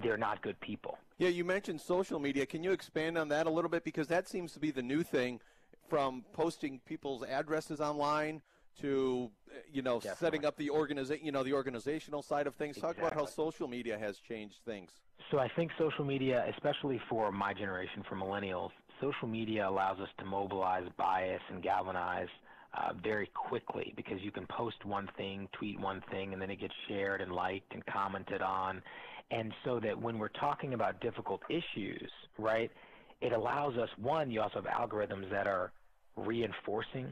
they're not good people. Yeah, you mentioned social media. Can you expand on that a little bit? Because that seems to be the new thing, from posting people's addresses online to, setting up the the organizational side of things. Talk about how social media has changed things. So I think social media, especially for my generation, for millennials, social media allows us to mobilize bias and galvanize very quickly, because you can post one thing, tweet one thing, and then it gets shared and liked and commented on. And so that when we're talking about difficult issues, right, it allows us, one, you also have algorithms that are reinforcing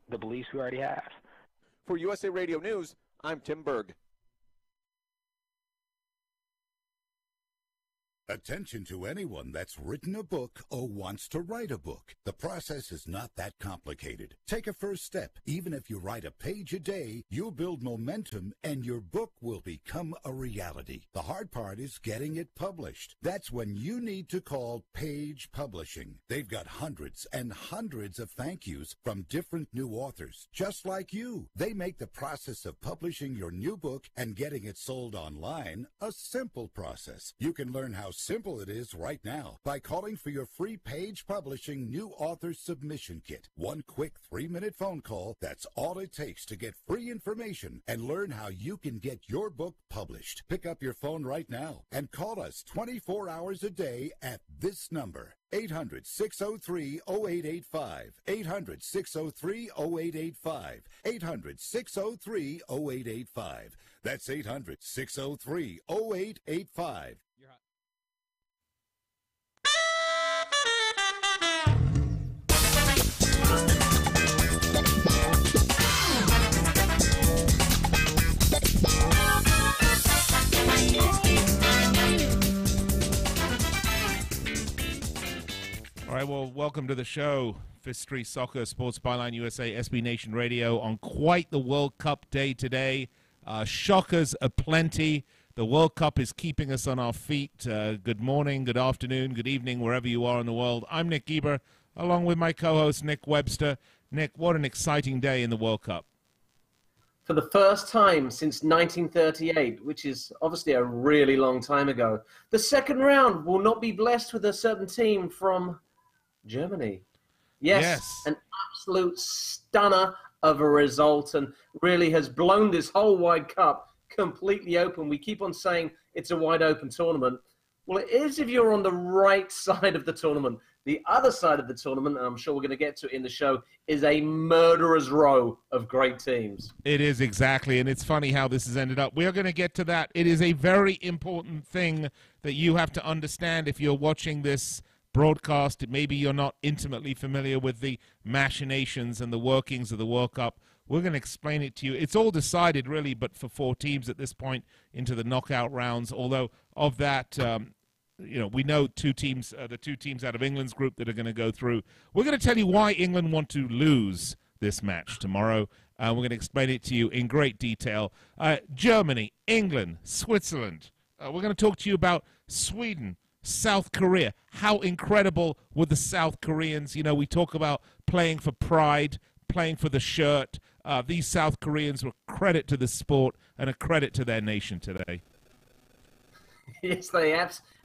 the beliefs we already have. For USA Radio News, I'm Tim Berg. Attention to anyone that's written a book or wants to write a book. The process is not that complicated. Take a first step. Even if you write a page a day, you'll build momentum and your book will become a reality. The hard part is getting it published. That's when you need to call Page Publishing. They've got hundreds and hundreds of thank yous from different new authors, just like you. They make the process of publishing your new book and getting it sold online a simple process. You can learn how simple it is right now by calling for your free Page Publishing New Author Submission Kit. One quick 3-minute phone call, that's all it takes to get free information and learn how you can get your book published. Pick up your phone right now and call us 24 hours a day at this number. 800-603-0885. 800-603-0885. 800-603-0885. That's 800-603-0885. All right, well, welcome to the show. Fifth Street Soccer, Sports Byline USA, SB Nation Radio on quite the World Cup day today. Shockers aplenty. The World Cup is keeping us on our feet. Good morning, good afternoon, good evening, wherever you are in the world. I'm Nick Geber, along with my co-host Nick Webster. Nick, what an exciting day in the World Cup. For the first time since 1938, which is obviously a really long time ago, the second round will not be blessed with a certain team from Germany. Yes, an absolute stunner of a result, and really has blown this whole World Cup completely open. We keep on saying it's a wide open tournament. Well, it is if you're on the right side of the tournament. The other side of the tournament, and I'm sure we're going to get to it in the show, is a murderer's row of great teams. It is, exactly, and it's funny how this has ended up. We are going to get to that. It is a very important thing that you have to understand if you're watching this broadcast. Maybe you're not intimately familiar with the machinations and the workings of the World Cup. We're going to explain it to you. It's all decided, really, but for 4 teams at this point into the knockout rounds, although of that... we know 2 teams, the 2 teams out of England's group that are going to go through. We're going to tell you why England want to lose this match tomorrow. We're going to explain it to you in great detail. Germany, England, Switzerland. We're going to talk to you about Sweden, South Korea. How incredible were the South Koreans? We talk about playing for pride, playing for the shirt. These South Koreans were a credit to the sport and a credit to their nation today. Yes, they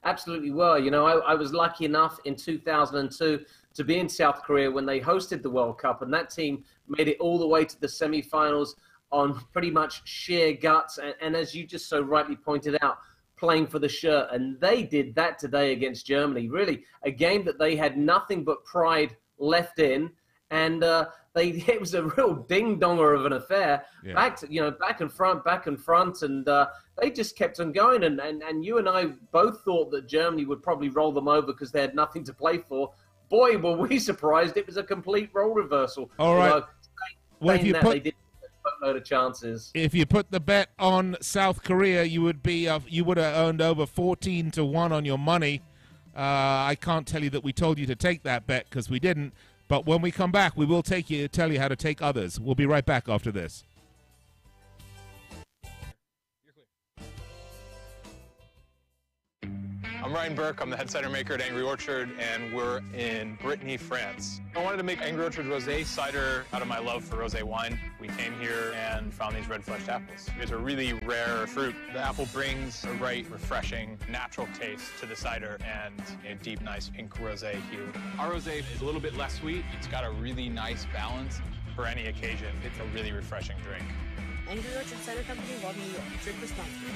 absolutely were. I was lucky enough in 2002 to be in South Korea when they hosted the World Cup, and that team made it all the way to the semifinals on pretty much sheer guts. And as you just so rightly pointed out, playing for the shirt. And they did that today against Germany. Really, a game that they had nothing but pride left in. And it was a real ding-donger of an affair, back and front, and they just kept on going. And you and I both thought that Germany would probably roll them over because they had nothing to play for. Boy, were we surprised! It was a complete role reversal. All right. Well, if you they did a load of chances. If you put the bet on South Korea, you would have earned over 14-1 on your money. I can't tell you that we told you to take that bet because we didn't. But when we come back, we will tell you how to take others. We'll be right back after this. I'm Ryan Burke. I'm the head cider maker at Angry Orchard, and we're in Brittany, France. I wanted to make Angry Orchard Rosé cider out of my love for rosé wine. We came here and found these red-fleshed apples. These are really rare fruit. The apple brings a right, refreshing, natural taste to the cider and a deep, nice pink rosé hue. Our rosé is a little bit less sweet. It's got a really nice balance for any occasion. It's a really refreshing drink. Angry Orchard Cider Company, Walden, New York. Drink responsibly.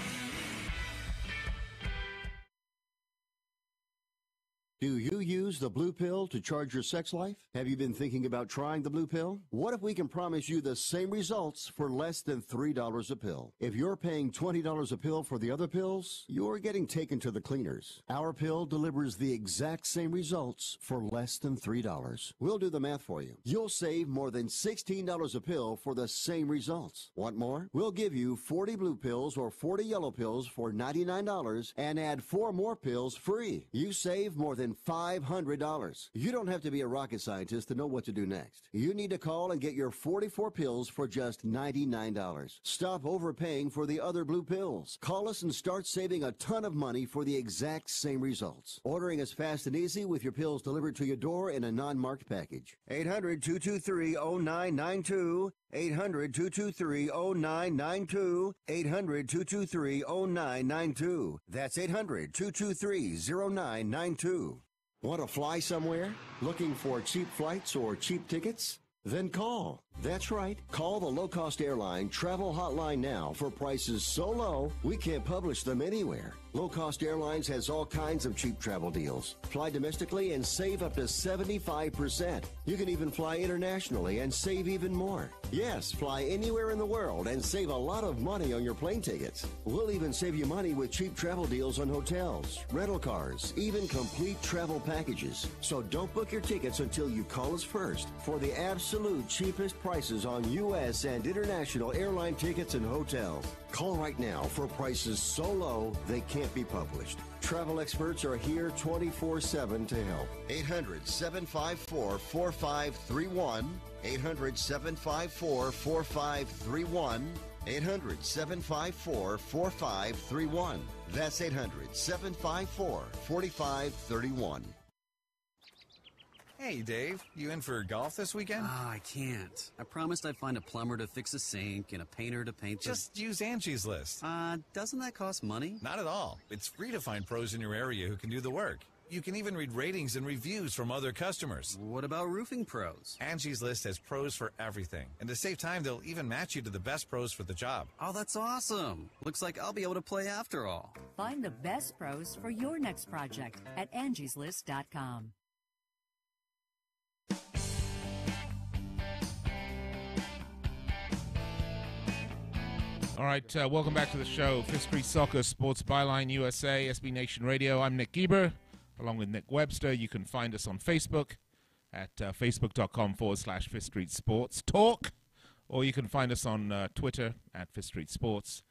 Do you use the blue pill to charge your sex life? Have you been thinking about trying the blue pill? What if we can promise you the same results for less than $3 a pill? If you're paying $20 a pill for the other pills, you're getting taken to the cleaners. Our pill delivers the exact same results for less than $3. We'll do the math for you. You'll save more than $16 a pill for the same results. Want more? We'll give you 40 blue pills or 40 yellow pills for $99 and add 4 more pills free. You save more than $500. You don't have to be a rocket scientist to know what to do next. You need to call and get your 44 pills for just $99. Stop overpaying for the other blue pills. Call us and start saving a ton of money for the exact same results. Ordering is fast and easy with your pills delivered to your door in a non-marked package. 800-223-0992. 800-223-0992. 800-223-0992. That's 800-223-0992. Want to fly somewhere? Looking for cheap flights or cheap tickets? Then call. That's right. Call the low-cost airline travel hotline now for prices so low we can't publish them anywhere. Low-cost airlines has all kinds of cheap travel deals. Fly domestically and save up to 75%. You can even fly internationally and save even more. Yes, fly anywhere in the world and save a lot of money on your plane tickets. We'll even save you money with cheap travel deals on hotels, rental cars, even complete travel packages. So don't book your tickets until you call us first for the absolute cheapest prices on U.S. and international airline tickets and hotels. Call right now for prices so low they can't be published. Travel experts are here 24/7 to help. 800-754-4531. 800-754-4531. 800-754-4531. That's 800-754-4531. Hey, Dave, you in for golf this weekend? I can't. I promised I'd find a plumber to fix a sink and a painter to paint the... Just use Angie's List. Doesn't that cost money? Not at all. It's free to find pros in your area who can do the work. You can even read ratings and reviews from other customers. What about roofing pros? Angie's List has pros for everything. And to save time, they'll even match you to the best pros for the job. Oh, that's awesome. Looks like I'll be able to play after all. Find the best pros for your next project at angieslist.com. All right, welcome back to the show. Fifth Street Soccer, Sports Byline USA, SB Nation Radio. I'm Nick Geber, along with Nick Webster. You can find us on Facebook at facebook.com/Fifth Street Sports Talk, or you can find us on Twitter at Fifth Street Sports,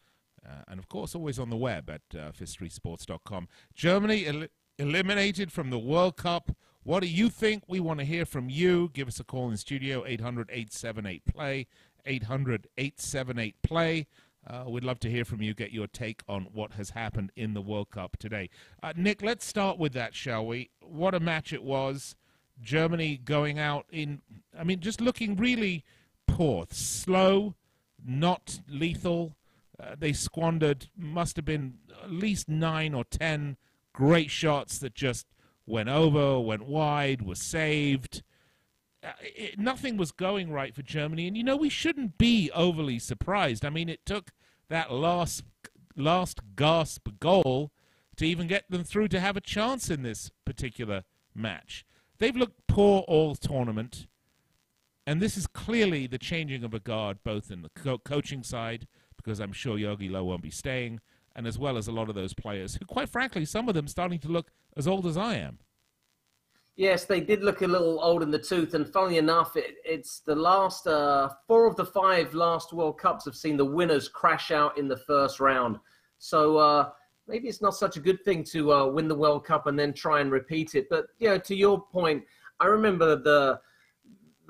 and of course always on the web at fifthstreetsports.com. Germany eliminated from the World Cup. What do you think? We want to hear from you. Give us a call in studio, 800-878-PLAY, 800-878-PLAY. We'd love to hear from you, get your take on what has happened in the World Cup today. Nick, let's start with that, shall we? What a match it was. Germany going out just looking really poor, slow, not lethal. They squandered, must have been at least 9 or 10 great shots that just went over, went wide, were saved. Nothing was going right for Germany, and we shouldn't be overly surprised. I mean, it took that last gasp goal to even get them through to have a chance in this particular match. They've looked poor all tournament, and this is clearly the changing of a guard, both in the coaching side, because I'm sure Jogi Löw won't be staying, and as well as a lot of those players who, quite frankly, some of them starting to look as old as I am. Yes, they did look a little old in the tooth, and funnily enough, it's the last 4 of the 5 last World Cups have seen the winners crash out in the first round. So maybe it's not such a good thing to win the World Cup and then try and repeat it. But to your point, I remember the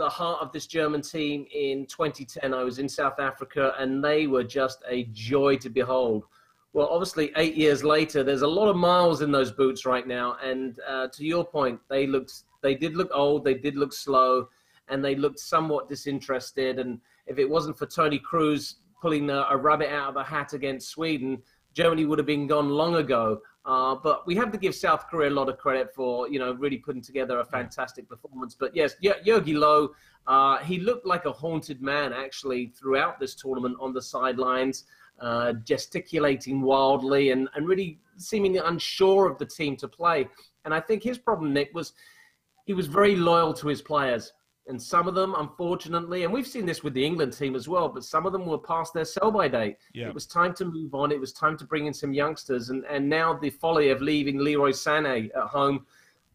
heart of this German team in 2010. I was in South Africa, and they were just a joy to behold. Well, obviously, 8 years later, there's a lot of miles in those boots right now. And to your point, they did look old, they did look slow, and they looked somewhat disinterested. And if it wasn't for Tony Cruz pulling a rabbit out of a hat against Sweden, Germany would have been gone long ago. But we have to give South Korea a lot of credit for, really putting together a fantastic performance. But yes, Jogi Löw, he looked like a haunted man, actually, throughout this tournament on the sidelines. Gesticulating wildly and really seemingly unsure of the team to play. And I think his problem, Nick, was he was very loyal to his players. And some of them, unfortunately, and we've seen this with the England team as well, but some of them were past their sell-by date. Yeah. It was time to move on. It was time to bring in some youngsters. And now the folly of leaving Leroy Sané at home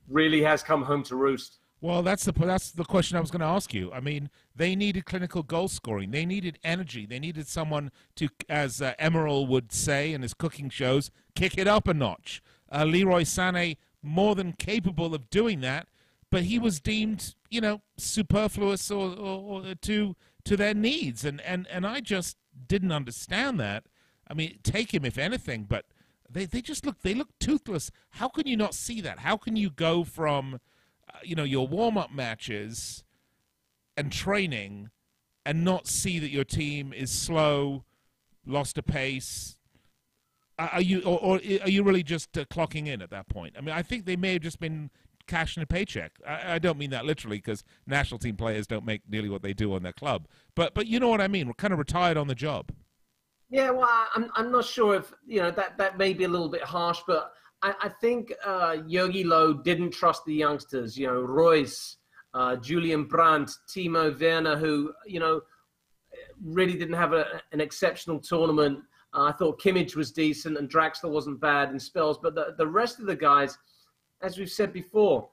really has come home to roost. Well, that's the question I was going to ask you. I mean, they needed clinical goal scoring. They needed energy. They needed someone to, as Emerald would say in his cooking shows, kick it up a notch. Leroy Sané, more than capable of doing that, but he was deemed, superfluous or to their needs. And I just didn't understand that. I mean, take him if anything, but they look toothless. How can you not see that? How can you go from your warm-up matches and training and not see that your team is slow, lost a pace? Are you really just clocking in at that point? I mean, I think they may have just been cashing a paycheck. I don't mean that literally, because national team players don't make nearly what they do on their club. But you know what I mean. We're kind of retired on the job. Yeah, well, I'm not sure if, that may be a little bit harsh, but I think Jogi Löw didn't trust the youngsters, Royce, Julian Brandt, Timo Werner, who, really didn't have an exceptional tournament. I thought Kimmich was decent and Draxler wasn't bad in spells. But the rest of the guys, as we've said before,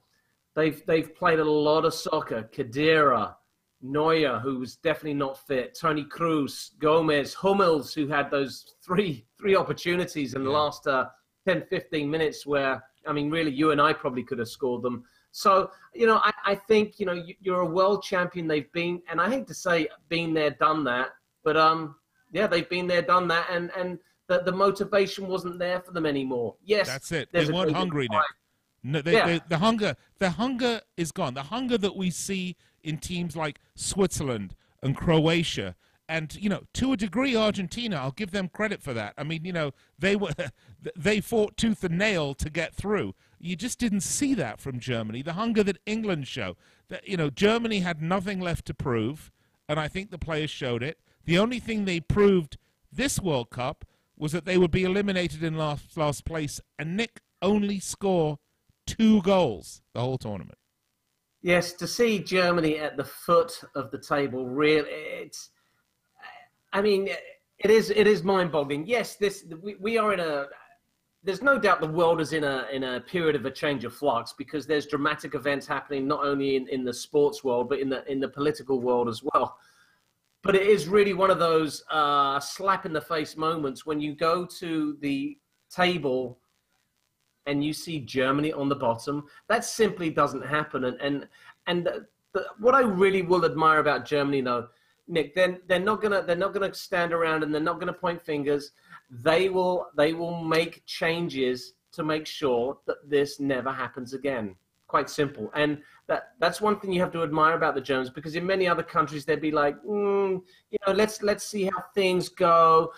they've played a lot of soccer. Khedira, Neuer, who was definitely not fit, Tony Cruz, Gomez, Hummels, who had those three opportunities in the last 10, 15 minutes where, I mean, really, you and I probably could have scored them. So, I think, you're a world champion. They've been, and I hate to say been there, done that, but they've been there, done that, and the motivation wasn't there for them anymore. Yes. That's it. They weren't hungry, Nick. No, the hunger is gone. The hunger that we see in teams like Switzerland and Croatia, and to a degree, Argentina. I'll give them credit for that. I mean, they fought tooth and nail to get through. You just didn't see that from Germany. The hunger that England showed. That Germany had nothing left to prove, and I think the players showed it. The only thing they proved this World Cup was that they would be eliminated in last place, and Nick only score 2 goals the whole tournament. Yes, to see Germany at the foot of the table, really, it is mind-boggling. Yes, we are in a. There's no doubt the world is in a period of a change of flux, because there's dramatic events happening not only in the sports world but in the political world as well. But it is really one of those slap in the face moments when you go to the table and you see Germany on the bottom. That simply doesn't happen. And what I really will admire about Germany, though, Nick, they're not gonna stand around and they're not gonna point fingers. They will make changes to make sure that this never happens again. Quite simple. And that's one thing you have to admire about the Germans, because in many other countries they'd be like, let's see how things go.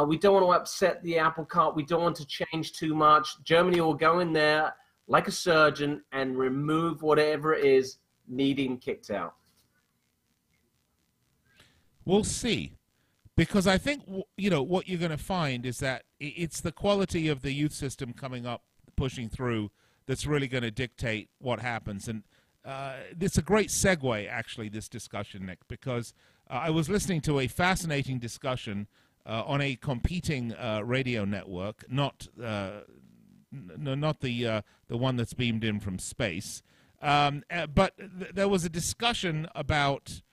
We don't want to upset the apple cart. We don't want to change too much. Germany will go in there like a surgeon and remove whatever it is needing kicked out. We'll see. Because I think, what you're going to find is that it's the quality of the youth system coming up, pushing through, that's really going to dictate what happens. And it's a great segue, actually, this discussion, Nick, because I was listening to a fascinating discussion on a competing radio network, not the one that's beamed in from space, but there was a discussion about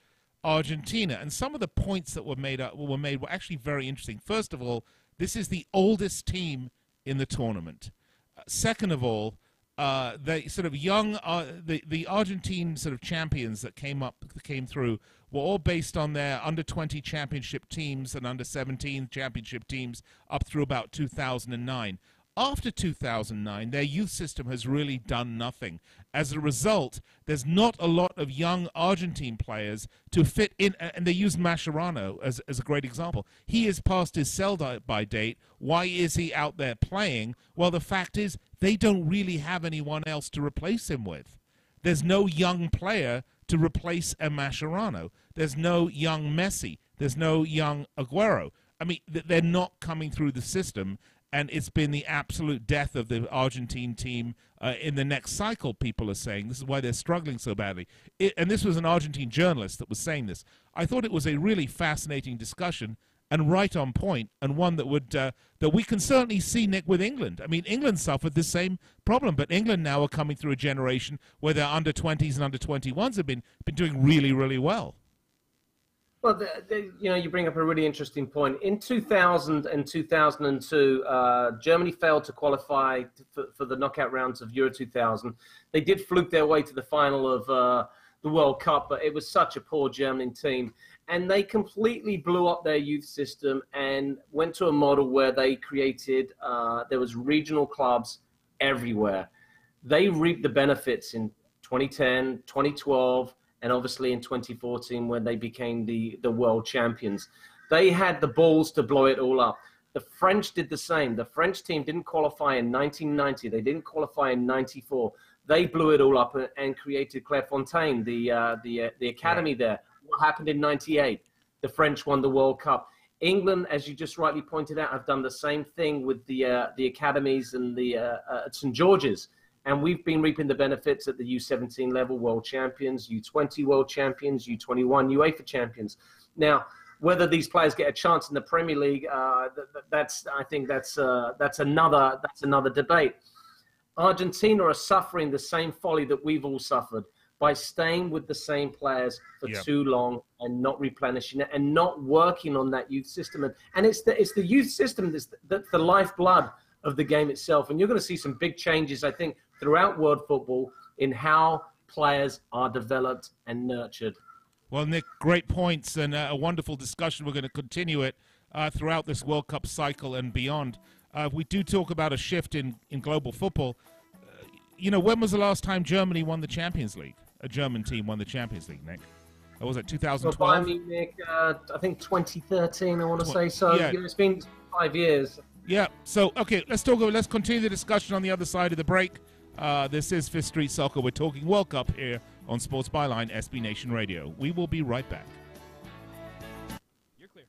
Argentina, and some of the points that were made were actually very interesting. First of all, this is the oldest team in the tournament. Second of all, the sort of young, the Argentine sort of champions that came through were all based on their under-20 championship teams and under-17 championship teams up through about 2009. After 2009, their youth system has really done nothing. As a result, there's not a lot of young Argentine players to fit in, and they use Mascherano as a great example. He is past his sell-by date. Why is he out there playing? Well, the fact is they don't really have anyone else to replace him with. There's no young player to replace a Mascherano. There's no young Messi. There's no young Aguero. I mean, they're not coming through the system. And it's been the absolute death of the Argentine team in the next cycle, people are saying. This is why they're struggling so badly. And this was an Argentine journalist that was saying this. I thought it was a really fascinating discussion and right on point, and one that would that we can certainly see, Nick, with England. I mean, England suffered the same problem, but England now are coming through a generation where their under-20s and under-21s have been doing really, really well. Well, you bring up a really interesting point. In 2000 and 2002, Germany failed to qualify for the knockout rounds of Euro 2000. They did fluke their way to the final of the World Cup, but it was such a poor German team. And they completely blew up their youth system and went to a model where they created, there was regional clubs everywhere. They reaped the benefits in 2010, 2012, and obviously in 2014 when they became the world champions. They had the balls to blow it all up. The French did the same. The French team didn't qualify in 1990. They didn't qualify in 94. They blew it all up and created Clairefontaine, the academy there. What happened in 98? The French won the World Cup. England, as you just rightly pointed out, have done the same thing with the academies and the at St. George's. And we've been reaping the benefits at the U17 level, world champions, U20 world champions, U21, UEFA champions. Now, whether these players get a chance in the Premier League, I think that's another debate. Argentina are suffering the same folly that we've all suffered by staying with the same players for too long and not replenishing it and not working on that youth system. And it's the youth system that's the lifeblood of the game itself. And you're going to see some big changes, I think, throughout world football in how players are developed and nurtured. Well, Nick, great points and a wonderful discussion. We're going to continue it throughout this World Cup cycle and beyond. We do talk about a shift in global football. When was the last time Germany won the Champions League? A German team won the Champions League, Nick? Was it 2012? Well, Nick, I think 2013, I want to say. So it's been 5 years. Yeah. So, okay, let's continue the discussion on the other side of the break. This is Fifth Street Soccer. We're talking World Cup here on Sports Byline, SB Nation Radio. We will be right back. You're clear.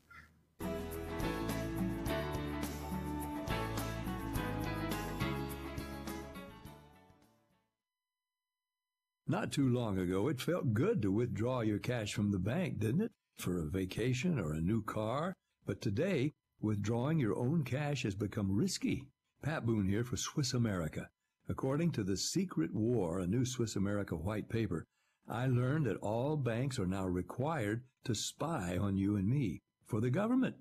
Not too long ago, it felt good to withdraw your cash from the bank, didn't it? For a vacation or a new car. But today, withdrawing your own cash has become risky. Pat Boone here for Swiss America. According to The Secret War, a new Swiss America white paper, I learned that all banks are now required to spy on you and me for the government,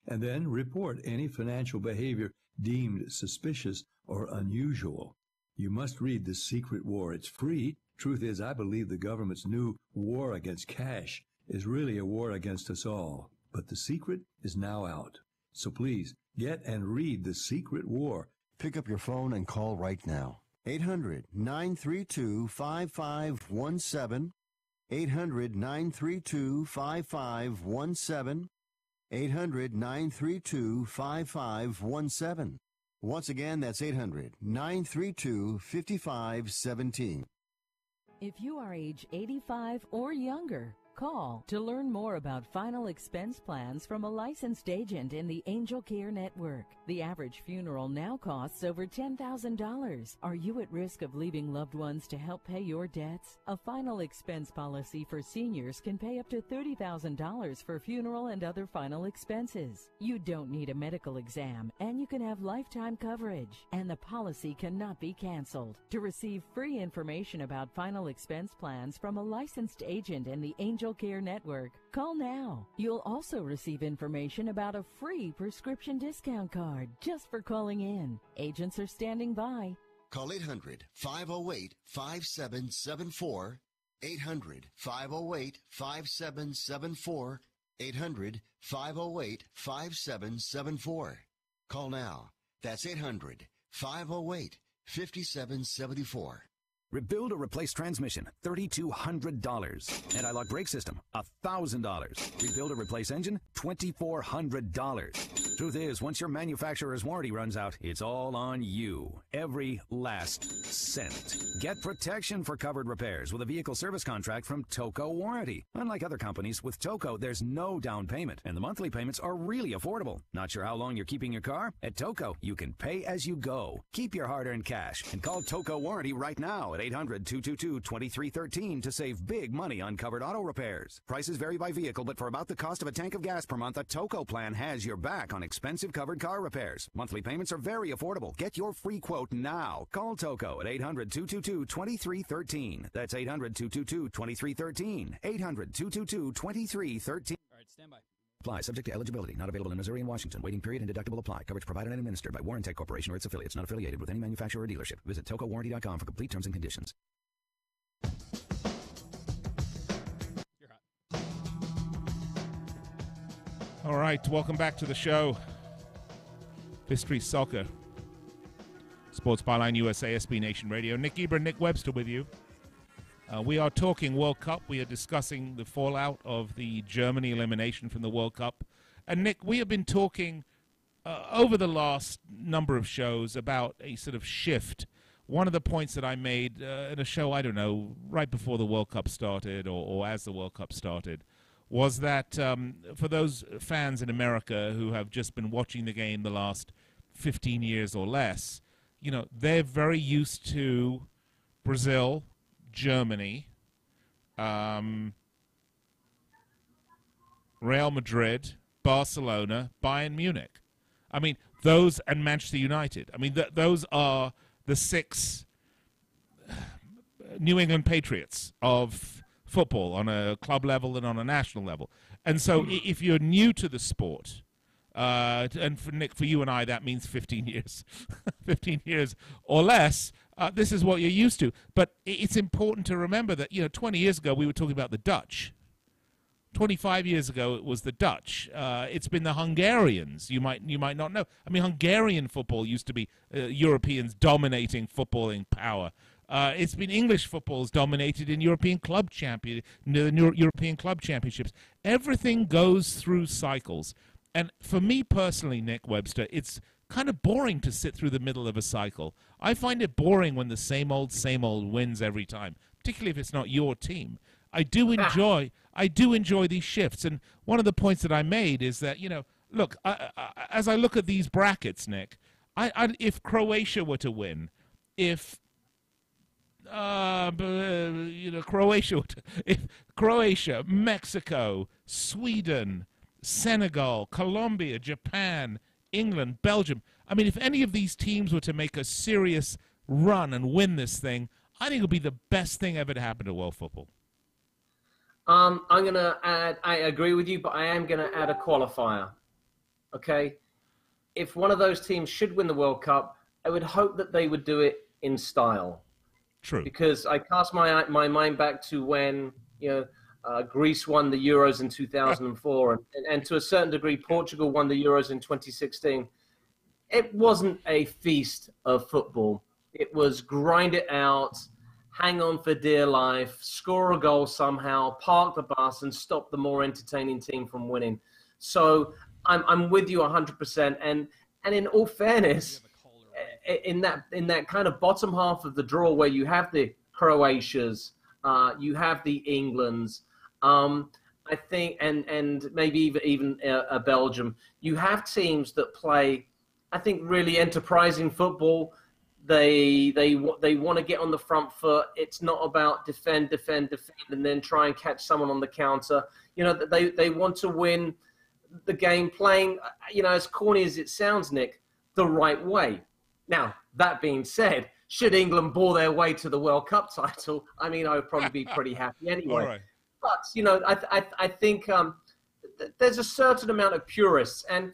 and then report any financial behavior deemed suspicious or unusual. You must read The Secret War. It's free. Truth is, I believe the government's new war against cash is really a war against us all. But the secret is now out. So please, get and read The Secret War. Pick up your phone and call right now. 800-932-5517. 800-932-5517. 800-932-5517. Once again, that's 800-932-5517. If you are age 85 or younger, call to learn more about final expense plans from a licensed agent in the Angel Care Network. The average funeral now costs over $10,000. Are you at risk of leaving loved ones to help pay your debts? A final expense policy for seniors can pay up to $30,000 for funeral and other final expenses. You don't need a medical exam, and you can have lifetime coverage, and the policy cannot be canceled. To receive free information about final expense plans from a licensed agent in the Angel Care Network, call now. You'll also receive information about a free prescription discount card just for calling in. Agents are standing by. Call 800-508-5774. 800-508-5774. 800-508-5774. Call now. That's 800-508-5774. Rebuild or replace transmission, $3,200. Anti-lock brake system, $1,000. Rebuild or replace engine, $2,400. Truth is, once your manufacturer's warranty runs out, it's all on you. Every last cent. Get protection for covered repairs with a vehicle service contract from Toco Warranty. Unlike other companies, with Toco, there's no down payment, and the monthly payments are really affordable. Not sure how long you're keeping your car? At Toco, you can pay as you go. Keep your hard-earned cash and call Toco Warranty right now at 800-222-2313 to save big money on covered auto repairs. Prices vary by vehicle, but for about the cost of a tank of gas per month, a Toco plan has your back on expensive covered car repairs. Monthly payments are very affordable. Get your free quote now. Call Toco at 800-222-2313. That's 800-222-2313. 800-222-2313. All right, stand by. Apply. Subject to eligibility. Not available in Missouri and Washington. Waiting period and deductible apply. Coverage provided and administered by Warrantech Corporation or its affiliates. Not affiliated with any manufacturer or dealership. Visit TocoWarranty.com for complete terms and conditions. You're hot. All right, welcome back to the show. Fifth Street Soccer. Sports Byline USA, SB Nation Radio. Nick Geber and Nick Webster with you. We are talking World Cup. We are discussing the fallout of the Germany elimination from the World Cup. And, Nick, we have been talking over the last number of shows about a sort of shift. One of the points that I made in a show, I don't know, right before the World Cup started or as the World Cup started, was that for those fans in America who have just been watching the game the last 15 years or less, you know, they're very used to Brazil, Germany, Real Madrid, Barcelona, Bayern Munich. I mean, those and Manchester United. I mean, those are the six New England Patriots of football on a club level and on a national level. And so if you're new to the sport, and for Nick, for you and I, that means 15 years, 15 years or less, this is what you're used to. But it's important to remember that, you know, 20 years ago we were talking about the Dutch. 25 years ago it was the Dutch. It's been the Hungarians. You might not know. I mean, Hungarian football used to be Europeans dominating footballing power. It's been English footballs dominated in European club European club championships. Everything goes through cycles. And for me personally, Nick Webster, it's kind of boring to sit through the middle of a cycle. I find it boring when the same old wins every time, particularly if it's not your team. I do enjoy these shifts. And one of the points that I made is that, you know, look, as I look at these brackets, Nick, if Croatia were to win, if Croatia, Mexico, Sweden, Senegal, Colombia, Japan, England, Belgium. I mean, if any of these teams were to make a serious run and win this thing, I think it would be the best thing ever to happen to world football. I'm going to add, I agree with you, but I am going to add a qualifier. Okay? If one of those teams should win the World Cup, I would hope that they would do it in style. True. Because I cast my mind back to when, you know, Greece won the Euros in 2004, and to a certain degree, Portugal won the Euros in 2016. It wasn't a feast of football. It was grind it out, hang on for dear life, score a goal somehow, park the bus, and stop the more entertaining team from winning. So I'm with you 100%. And in all fairness, in that kind of bottom half of the draw where you have the Croatias, you have the Englands, I think, and maybe even Belgium. You have teams that play, I think, really enterprising football. They want to get on the front foot. It's not about defend, and then try and catch someone on the counter. You know, they want to win the game playing, you know, as corny as it sounds, Nick, the right way. Now, that being said, should England bore their way to the World Cup title, I mean, I would probably be pretty happy anyway. All right. But, you know, I think there's a certain amount of purists. And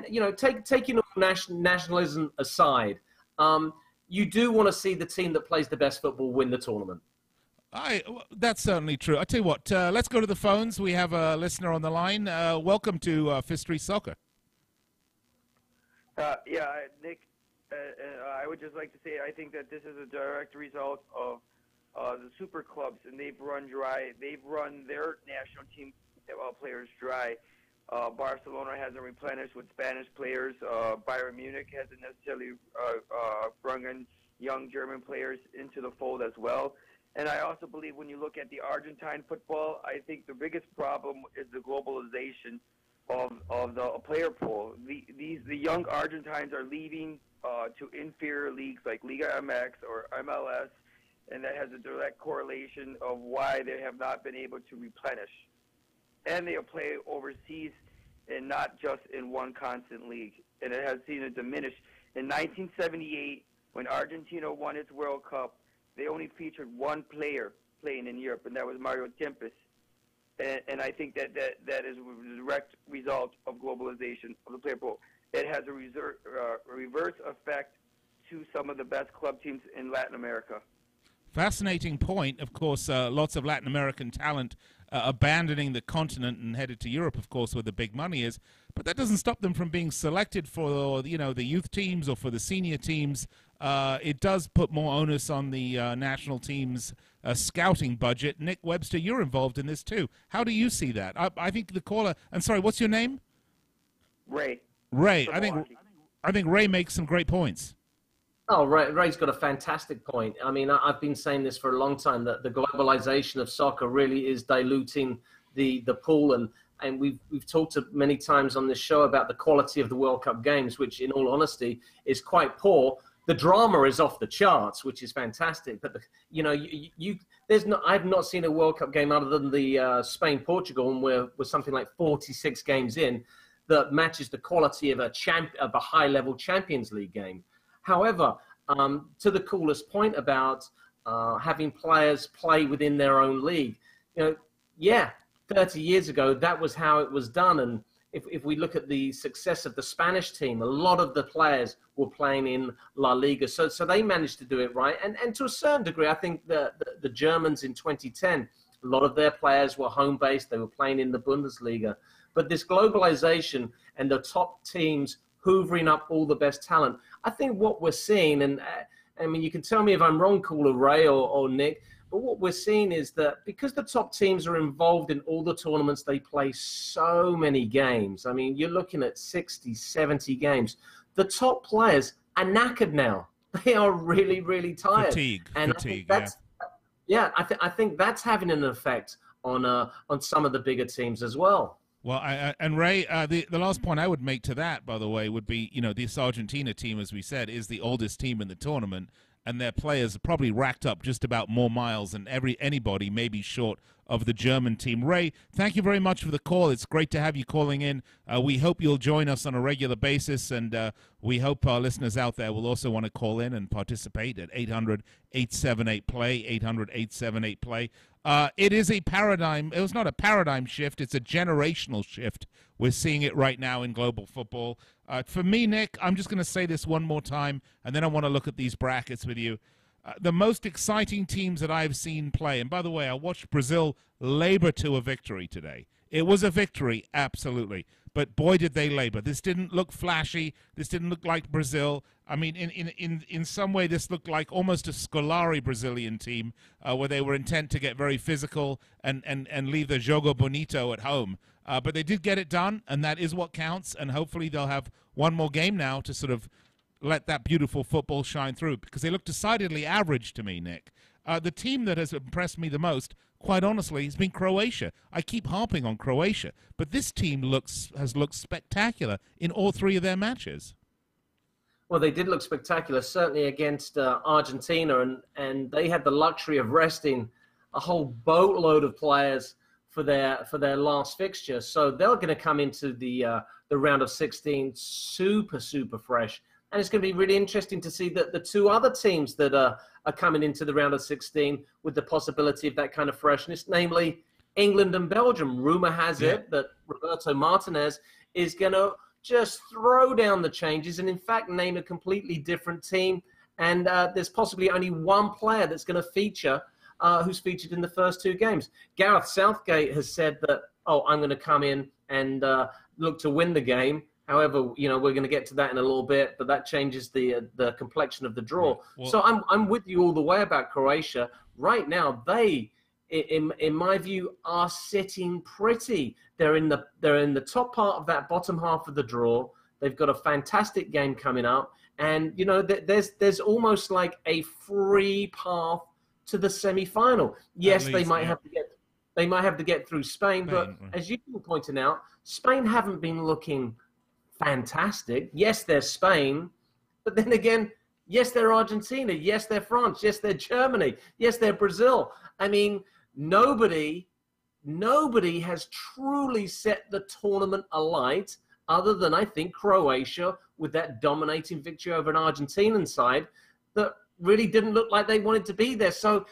you know, taking all nationalism aside, you do want to see the team that plays the best football win the tournament. That's certainly true. I tell you what, let's go to the phones. We have a listener on the line. Welcome to Fifth Street Soccer. Nick, I would just like to say I think that this is a direct result of the super clubs, and they've run dry. They've run their national team players dry. Barcelona hasn't replenished with Spanish players. Bayern Munich hasn't necessarily brought in young German players into the fold as well. And I also believe when you look at the Argentine football, I think the biggest problem is the globalization of the player pool. The young Argentines are leaving to inferior leagues like Liga MX or MLS, and that has a direct correlation of why they have not been able to replenish. And they play overseas and not just in one constant league. And it has seen it diminish. In 1978, when Argentina won its World Cup, they only featured one player playing in Europe, and that was Mario Kempes. And I think that is a direct result of globalization of the player pool. It has a reverse effect to some of the best club teams in Latin America. Fascinating point. Of course, lots of Latin American talent abandoning the continent and headed to Europe, of course, where the big money is. But that doesn't stop them from being selected for, the youth teams or for the senior teams. It does put more onus on the national team's scouting budget. Nick Webster, you're involved in this too. How do you see that? I think the caller. And sorry, what's your name? Ray. Ray. I think Ray makes some great points. Oh, Ray's got a fantastic point. I mean, I've been saying this for a long time, that the globalization of soccer really is diluting the pool. And we've talked many times on this show about the quality of the World Cup games, which in all honesty is quite poor. The drama is off the charts, which is fantastic. But, I've not seen a World Cup game other than the Spain-Portugal, and we're something like 46 games in, that matches the quality of a high-level Champions League game. However, to the caller's point about having players play within their own league, 30 years ago, that was how it was done. And if we look at the success of the Spanish team, a lot of the players were playing in La Liga. So they managed to do it right. And to a certain degree, I think the Germans in 2010, a lot of their players were home-based. They were playing in the Bundesliga. But this globalization and the top teams hoovering up all the best talent, I think what we're seeing, and I mean, you can tell me if I'm wrong, caller Ray or Nick, but what we're seeing is that because the top teams are involved in all the tournaments, they play so many games. I mean, you're looking at 60, 70 games. The top players are knackered now. They are really, really tired. Fatigue, I think that's having an effect on some of the bigger teams as well. Well, and Ray, the last point I would make to that, by the way, would be, this Argentina team, as we said, is the oldest team in the tournament, and their players have probably racked up just about more miles than anybody, maybe short of the German team. Ray, thank you very much for the call. It's great to have you calling in. We hope you'll join us on a regular basis, and we hope our listeners out there will also want to call in and participate at 800-878-PLAY, 800-878-PLAY. It is a paradigm. It was not a paradigm shift. It's a generational shift. We're seeing it right now in global football. For me, Nick, I'm just going to say this one more time, and then I want to look at these brackets with you. The most exciting teams that I've seen play, and by the way, I watched Brazil labor to a victory today. It was a victory, absolutely. But boy, did they labor. This didn't look flashy. This didn't look like Brazil. I mean, in some way, this looked like almost a Scolari Brazilian team where they were intent to get very physical and leave the jogo bonito at home. But they did get it done, and that is what counts. And hopefully they'll have one more game now to sort of let that beautiful football shine through, because they look decidedly average to me, Nick. The team that has impressed me the most, quite honestly, has been Croatia. I keep harping on Croatia, but this team has looked spectacular in all three of their matches. Well, they did look spectacular, certainly against Argentina, and they had the luxury of resting a whole boatload of players for their last fixture. So they're going to come into the round of 16 super fresh. And it's going to be really interesting to see that the two other teams that are coming into the round of 16 with the possibility of that kind of freshness, namely England and Belgium. Rumor has it that Roberto Martinez is going to just throw down the changes and, in fact, name a completely different team and there's possibly only one player that's going to feature who's featured in the first 2 games. Gareth Southgate has said that, I'm going to come in and look to win the game. However, we're going to get to that in a little bit, but that changes the complexion of the draw. Well, so I'm with you all the way about Croatia. Right now, they, in my view, are sitting pretty. They're in the top part of that bottom half of the draw. They've got a fantastic game coming up, and there's almost like a free path to the semi-final. Yes, they might have to get through Spain, but as you've been pointing out, Spain haven't been looking fantastic. Yes, they're Spain, but then again, yes, they're Argentina. Yes, they're France. Yes, they're Germany. Yes, they're Brazil. I mean, nobody has truly set the tournament alight other than, I think, Croatia with that dominating victory over an Argentinian side that really didn't look like they wanted to be there. So,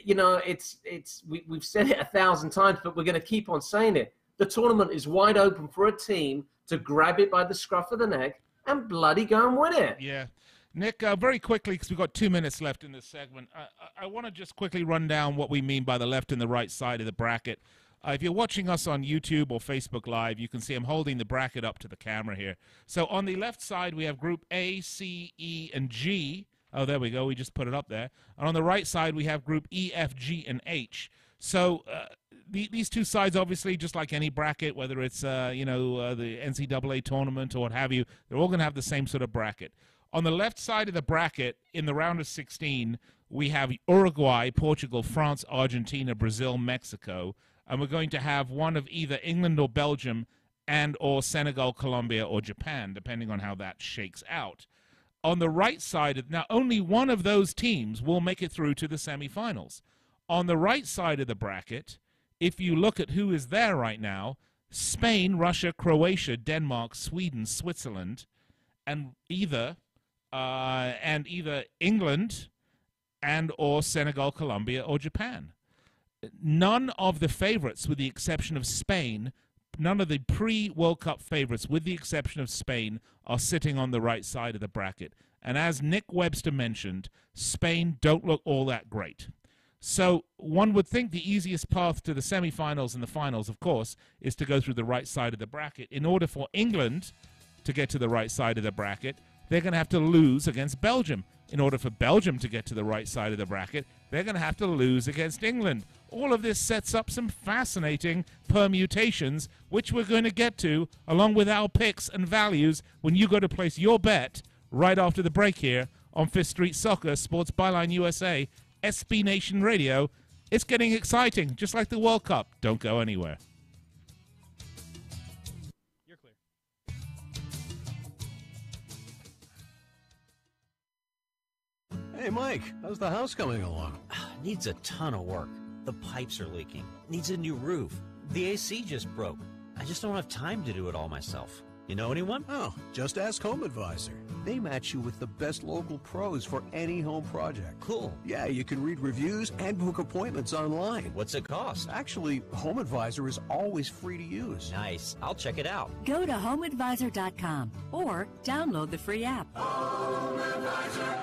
we've said it 1,000 times, but we're going to keep on saying it. The tournament is wide open for a team to grab it by the scruff of the neck and bloody go and win it. Yeah. Nick, very quickly, because we've got 2 minutes left in this segment, I want to just quickly run down what we mean by the left and the right side of the bracket. If you're watching us on YouTube or Facebook Live, you can see I'm holding the bracket up to the camera here. So on the left side, we have Group A, C, E, and G. Oh, there we go. We just put it up there. And on the right side, we have Group E, F, G, and H. So these two sides, obviously, just like any bracket, whether it's the NCAA tournament or what have you, they're all going to have the same sort of bracket. On the left side of the bracket, in the round of 16, we have Uruguay, Portugal, France, Argentina, Brazil, Mexico, and we're going to have one of either England or Belgium and or Senegal, Colombia, or Japan, depending on how that shakes out. On the right side, now only one of those teams will make it through to the semifinals. On the right side of the bracket, if you look at who is there right now, Spain, Russia, Croatia, Denmark, Sweden, Switzerland, and either England and or Senegal, Colombia, or Japan. None of the favorites, with the exception of Spain, none of the pre-World Cup favorites, with the exception of Spain, are sitting on the right side of the bracket. And as Nick Webster mentioned, Spain don't look all that great. So one would think the easiest path to the semifinals and the finals, of course, is to go through the right side of the bracket. In order for England to get to the right side of the bracket, they're going to have to lose against Belgium. In order for Belgium to get to the right side of the bracket, they're going to have to lose against England. All of this sets up some fascinating permutations, which we're going to get to, along with our picks and values, when you go to place your bet right after the break here on Fifth Street Soccer, Sports Byline USA, SB Nation Radio. It's getting exciting, just like the World Cup. Don't go anywhere. You're clear. Hey, Mike, how's the house coming along? Needs a ton of work. The pipes are leaking. Needs a new roof. The AC just broke. I just don't have time to do it all myself. You know anyone? Oh, just ask Home Advisor. They match you with the best local pros for any home project. Cool. Yeah, you can read reviews and book appointments online. What's it cost? Actually, Home Advisor is always free to use. Nice. I'll check it out. Go to homeadvisor.com or download the free app. Home Advisor.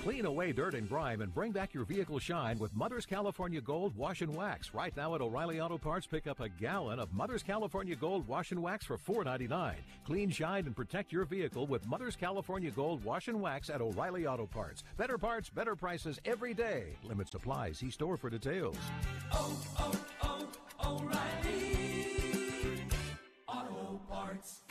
Clean away dirt and grime and bring back your vehicle shine with Mother's California Gold Wash and Wax. Right now at O'Reilly Auto Parts, pick up a gallon of Mother's California Gold Wash and Wax for $4.99. Clean, shine, and protect your vehicle with Mother's California Gold Wash and Wax at O'Reilly Auto Parts. Better parts, better prices every day. Limit supply. See store for details. O'Reilly Auto Parts.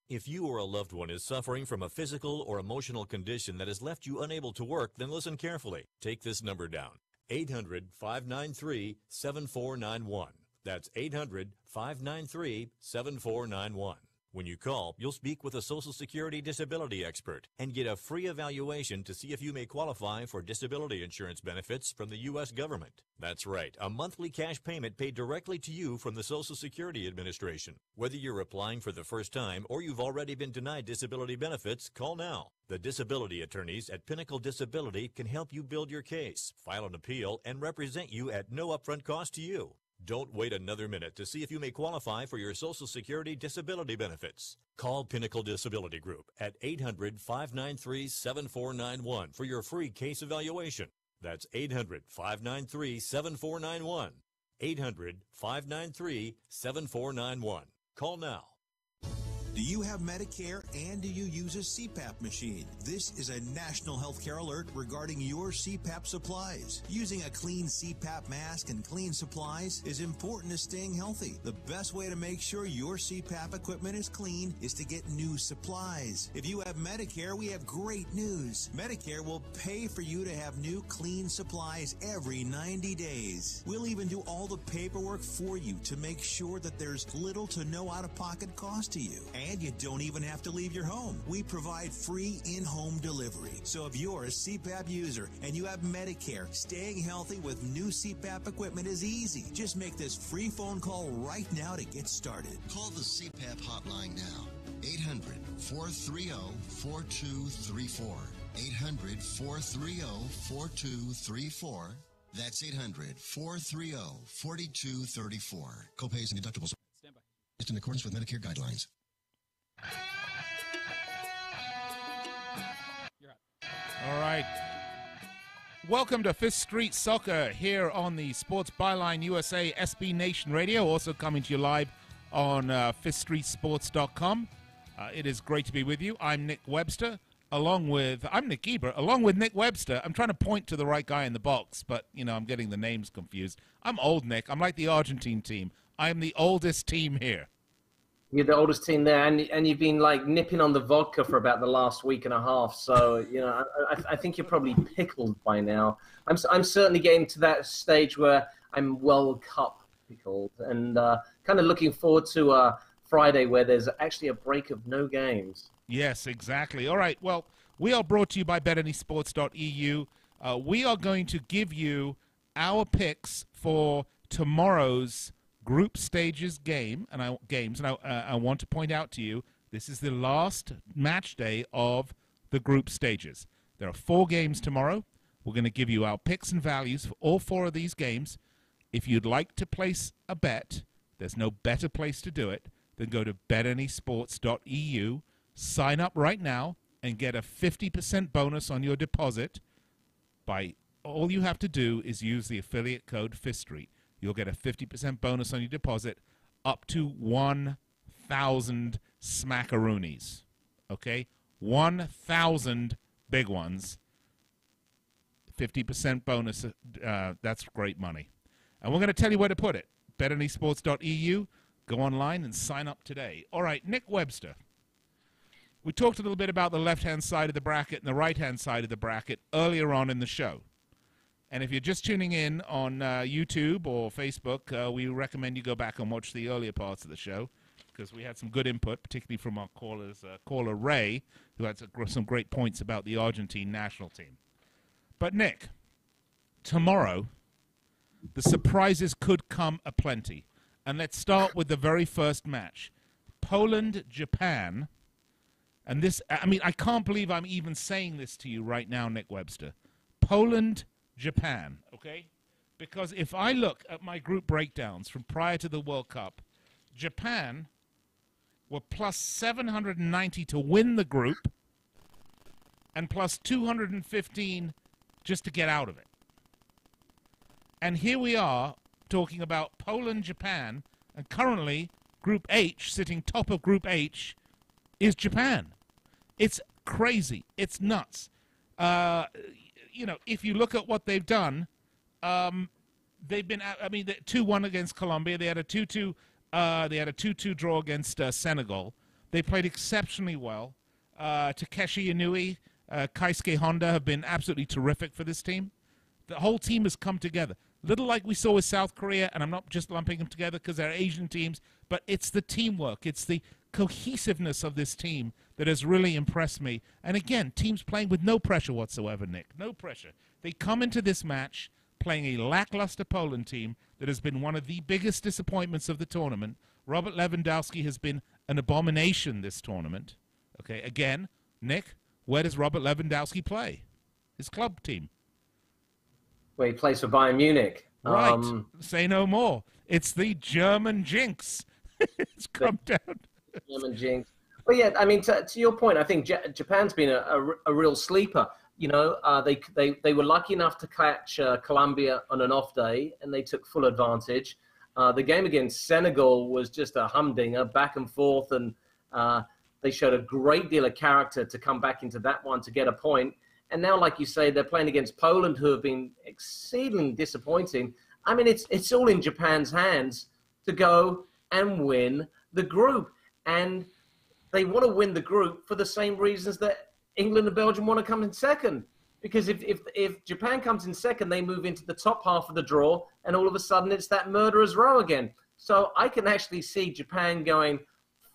If you or a loved one is suffering from a physical or emotional condition that has left you unable to work, then listen carefully. Take this number down, 800-593-7491. That's 800-593-7491. When you call, you'll speak with a Social Security disability expert and get a free evaluation to see if you may qualify for disability insurance benefits from the U.S. government. That's right, a monthly cash payment paid directly to you from the Social Security Administration. Whether you're applying for the first time or you've already been denied disability benefits, call now. The disability attorneys at Pinnacle Disability can help you build your case, file an appeal, and represent you at no upfront cost to you. Don't wait another minute to see if you may qualify for your Social Security disability benefits. Call Pinnacle Disability Group at 800-593-7491 for your free case evaluation. That's 800-593-7491. 800-593-7491. Call now. Do you have Medicare and do you use a CPAP machine? This is a national healthcare alert regarding your CPAP supplies. Using a clean CPAP mask and clean supplies is important to staying healthy. The best way to make sure your CPAP equipment is clean is to get new supplies. If you have Medicare, we have great news. Medicare will pay for you to have new clean supplies every 90 days. We'll even do all the paperwork for you to make sure that there's little to no out-of-pocket cost to you. And you don't even have to leave your home. We provide free in-home delivery. So if you're a CPAP user and you have Medicare, staying healthy with new CPAP equipment is easy. Just make this free phone call right now to get started. Call the CPAP hotline now. 800-430-4234. 800-430-4234. That's 800-430-4234. Copays and deductibles based in accordance with Medicare guidelines. All right. Welcome to Fifth Street Soccer here on the Sports Byline USA SB Nation Radio, also coming to you live on fifthstreetsports.com. It is great to be with you. I'm Nick Webster, I'm Nick Geber, along with Nick Webster. I'm trying to point to the right guy in the box, but, I'm getting the names confused. I'm old, Nick. I'm like the Argentine team. I'm the oldest team here. You're the oldest team there, and you've been like nipping on the vodka for about the last week and a half. So I think you're probably pickled by now. I'm certainly getting to that stage where I'm World Cup pickled, and kind of looking forward to Friday where there's actually a break of no games. Yes, exactly. All right. Well, we are brought to you by betanysports.eu. We are going to give you our picks for tomorrow's group stages games, and I want to point out to you, this is the last match day of the group stages. There are 4 games tomorrow. We're going to give you our picks and values for all 4 of these games. If you'd like to place a bet, there's no better place to do it than go to betanysports.eu, sign up right now, and get a 50% bonus on your deposit. All you have to do is use the affiliate code Fifth Street. You'll get a 50% bonus on your deposit up to 1,000 smackaroonies. Okay? 1,000 big ones. 50% bonus. That's great money. And we're going to tell you where to put it. betanysports.eu. Go online and sign up today. All right, Nick Webster. We talked a little bit about the left-hand side of the bracket and the right-hand side of the bracket earlier on in the show. And if you're just tuning in on YouTube or Facebook, we recommend you go back and watch the earlier parts of the show because we had some good input, particularly from our caller Ray, who had some great points about the Argentine national team. But, Nick, tomorrow, the surprises could come aplenty. And let's start with the very first match. Poland-Japan. And this, I can't believe I'm even saying this to you right now, Nick Webster. Poland-Japan, okay? Because if I look at my group breakdowns from prior to the World Cup, Japan were plus 790 to win the group and plus 215 just to get out of it. And here we are talking about Poland-Japan, and currently Group H, sitting top of Group H, is Japan. It's crazy. It's nuts. If you look at what they've done, they've been. 2-1 against Colombia. They had a 2-2. They had a 2-2 draw against Senegal. They played exceptionally well. Takeshi Inui, Keisuke Honda have been absolutely terrific for this team. The whole team has come together. Little like we saw with South Korea, and I'm not just lumping them together because they're Asian teams, but it's the teamwork. It's the cohesiveness of this team that has really impressed me. And again, teams playing with no pressure whatsoever, Nick. No pressure. They come into this match playing a lackluster Poland team that has been one of the biggest disappointments of the tournament. Robert Lewandowski has been an abomination this tournament. Okay, again, Nick, where does Robert Lewandowski play? His club team. Where he plays for Bayern Munich. Right. Say no more. It's the German jinx. It's come down. German jinx. Well, yeah, I mean, to your point, I think Japan's been a real sleeper. You know, they were lucky enough to catch Colombia on an off day, and they took full advantage. The game against Senegal was just a humdinger, back and forth, and they showed a great deal of character to come back into that one to get a point. And now, like you say, they're playing against Poland, who have been exceedingly disappointing. I mean, it's all in Japan's hands to go and win the group. And they want to win the group for the same reasons that England and Belgium want to come in second. Because if Japan comes in second, they move into the top half of the draw, and all of a sudden it's that murderer's row again. So I can actually see Japan going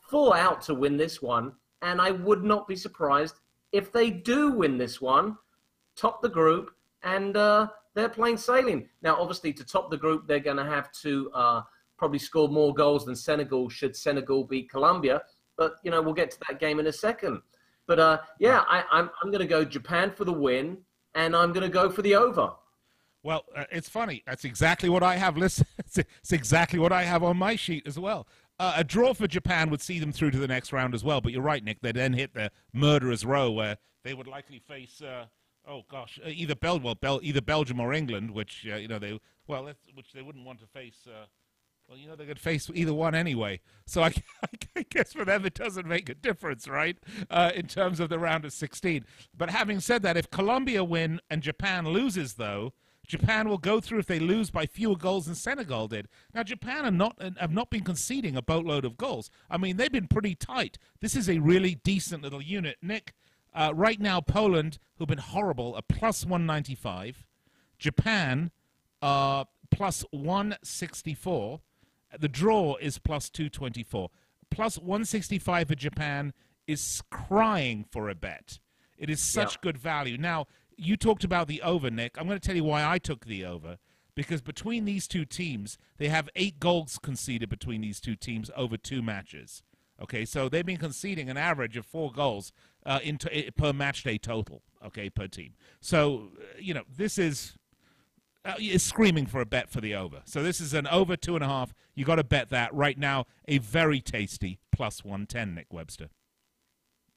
full out to win this one, and I would not be surprised if they do win this one, top the group, and they're playing sailing. Now, obviously, to top the group, they're going to have to probably score more goals than Senegal should Senegal beat Colombia. But, you know, we'll get to that game in a second. But, yeah, I'm going to go Japan for the win, and I'm going to go for the over. Well, it's funny. That's exactly what I have. Listen, it's exactly what I have on my sheet as well. A draw for Japan would see them through to the next round as well. But you're right, Nick. They then hit the murderer's row where they would likely face, either Belgium or England, which which they wouldn't want to face. They could face either one anyway. So I guess for them it doesn't make a difference, right, in terms of the round of 16. But having said that, if Colombia win and Japan loses, though, Japan will go through if they lose by fewer goals than Senegal did. Now, Japan have not been conceding a boatload of goals. I mean, they've been pretty tight. This is a really decent little unit. Nick, right now, Poland, who've been horrible, are plus 195. Japan, plus 164. The draw is plus 224. Plus 165 for Japan is crying for a bet. It is such good value. Now, you talked about the over, Nick. I'm going to tell you why I took the over. Because between these two teams, they have 8 goals conceded between these two teams over 2 matches. Okay, so they've been conceding an average of 4 goals per match day total, okay, per team. So, this is screaming for a bet for the over. So this is an over 2.5. You got to bet that right now. A very tasty plus 110, Nick Webster.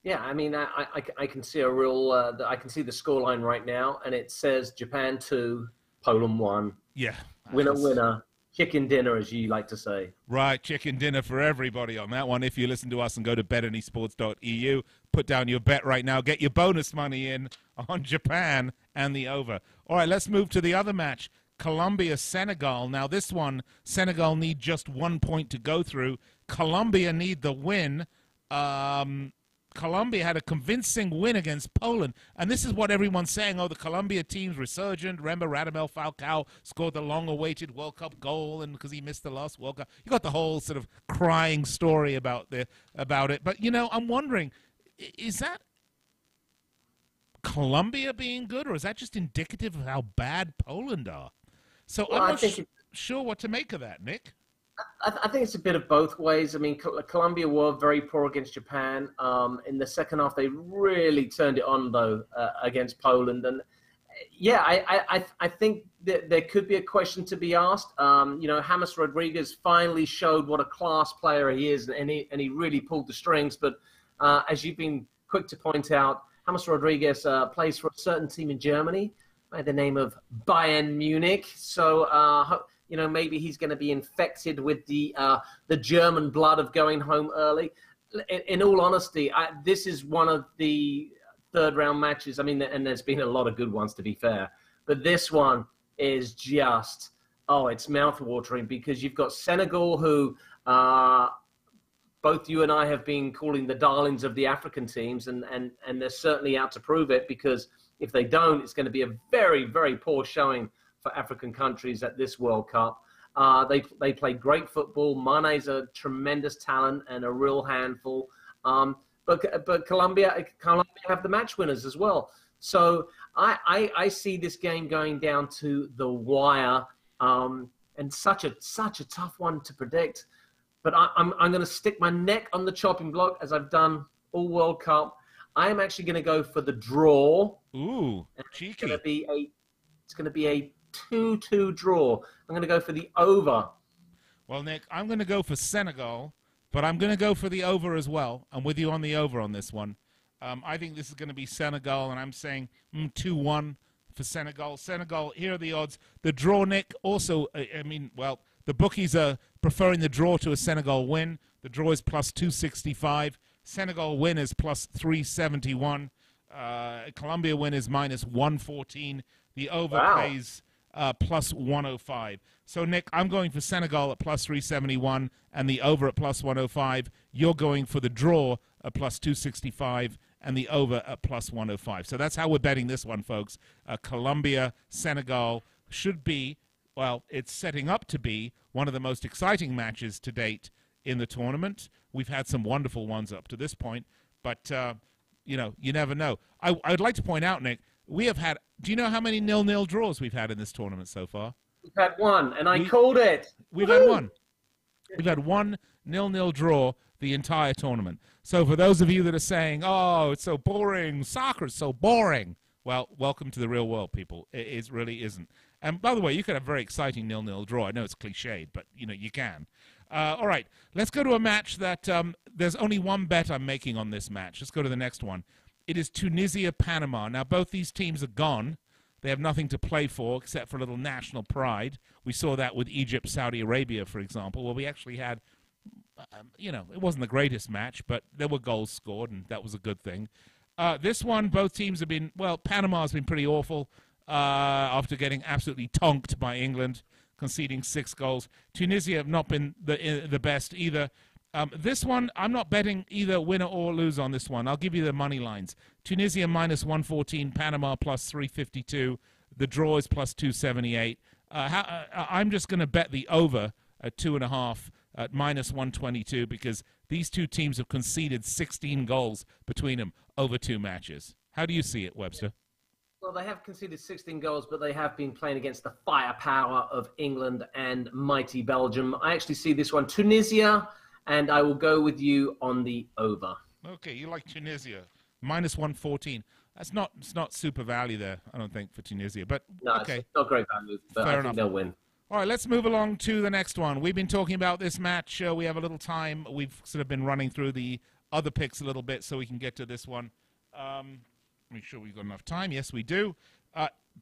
Yeah, I mean, I can see a real. I can see the scoreline right now, and it says Japan 2, Poland 1. Yeah, winner. Chicken dinner, as you like to say. Right, chicken dinner for everybody on that one. If you listen to us and go to betanysports.eu, put down your bet right now. Get your bonus money in on Japan and the over. All right, let's move to the other match, Colombia-Senegal. Now, this one, Senegal need just 1 point to go through. Colombia need the win. Colombia had a convincing win against Poland, and this is what everyone's saying. Oh, the Colombia team's resurgent. Remember, Radamel Falcao scored the long-awaited World Cup goal, and because he missed the last World Cup, you got the whole sort of crying story about it. But I'm wondering, is that Colombia being good, or is that just indicative of how bad Poland are? So I'm not sure what to make of that, Nick. I think it's a bit of both ways. I mean, Colombia were very poor against Japan. In the second half, they really turned it on, though, against Poland. And, yeah, I think that there could be a question to be asked. James Rodriguez finally showed what a class player he is, and he really pulled the strings. But as you've been quick to point out, James Rodriguez plays for a certain team in Germany by the name of Bayern Munich. So, maybe he's going to be infected with the German blood of going home early. In all honesty, this is one of the third-round matches. I mean, and there's been a lot of good ones, to be fair. But this one is just, it's mouth-watering because you've got Senegal, who both you and I have been calling the darlings of the African teams, and they're certainly out to prove it, because if they don't, it's going to be a very, very poor showing for African countries at this World Cup. They play great football. Mane's a tremendous talent and a real handful. But Colombia have the match winners as well. So I see this game going down to the wire, and such a tough one to predict. But I'm going to stick my neck on the chopping block, as I've done all World Cup. I am actually going to go for the draw. Ooh, cheeky. It's going to be a 2-2 draw. I'm going to go for the over. Well, Nick, I'm going to go for Senegal, but I'm going to go for the over as well. I'm with you on the over on this one. I think this is going to be Senegal, and I'm saying 2-1 for Senegal. Senegal, here are the odds. The draw, Nick, also, the bookies are preferring the draw to a Senegal win. The draw is plus 265. Senegal win is plus 371. Colombia win is minus 114. The over pays plus 105. So, Nick, I'm going for Senegal at plus 371 and the over at plus 105. You're going for the draw at plus 265 and the over at plus 105. So that's how we're betting this one, folks. Colombia, Senegal should be, well, it's setting up to be one of the most exciting matches to date in the tournament. We've had some wonderful ones up to this point, but, you never know. I'd like to point out, Nick, we have had, do you know how many 0-0 draws we've had in this tournament so far? We've had one, and I called it. We've had one. We've had one 0-0 draw the entire tournament. So for those of you that are saying, oh, it's so boring, soccer's so boring, well, welcome to the real world, people. It really isn't. And by the way, you could have a very exciting 0-0 draw. I know it's cliched, but, you can. All right, let's go to a match that there's only one bet I'm making on this match. Let's go to the next one. It is Tunisia-Panama. Now, both these teams are gone. They have nothing to play for except for a little national pride. We saw that with Egypt, Saudi Arabia, for example, where we actually had, it wasn't the greatest match, but there were goals scored, and that was a good thing. This one, both teams have been, Panama's been pretty awful after getting absolutely tonked by England, conceding 6 goals. Tunisia have not been the best either. This one, I'm not betting either winner or lose on this one. I'll give you the money lines. Tunisia minus 114, Panama plus 352. The draw is plus 278. I'm just going to bet the over at 2.5 at minus 122 because these two teams have conceded 16 goals between them over 2 matches. How do you see it, Webster? Well, they have conceded 16 goals, but they have been playing against the firepower of England and mighty Belgium. I actually see this one, Tunisia, and I will go with you on the over. Okay, you like Tunisia. Minus 114. It's not super value there, I don't think, for Tunisia. But no, okay. It's not great value, but I think they'll win. All right, let's move along to the next one. We've been talking about this match. We have a little time. We've sort of been running through the other picks a little bit so we can get to this one. Make sure we've got enough time. Yes, we do.